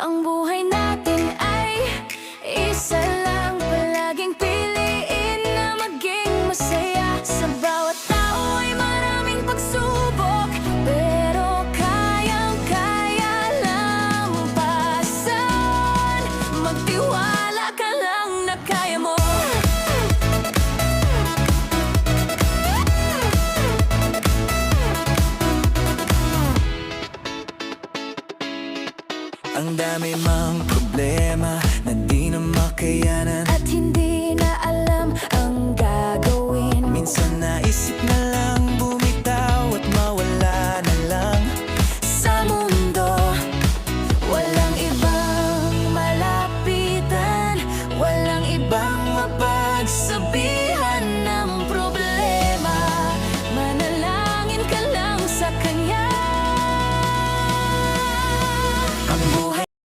Ang buhay natin ay isa lang. Palaging piliin na maging masaya. Sa bawat tao ay maraming pagsubok, pero kayang-kaya lampasan. Magtiwala ka lang na kaya mo. Ang dami mang problema na di na makayanan, At hindi na alam ang gagawin. minsan naisip na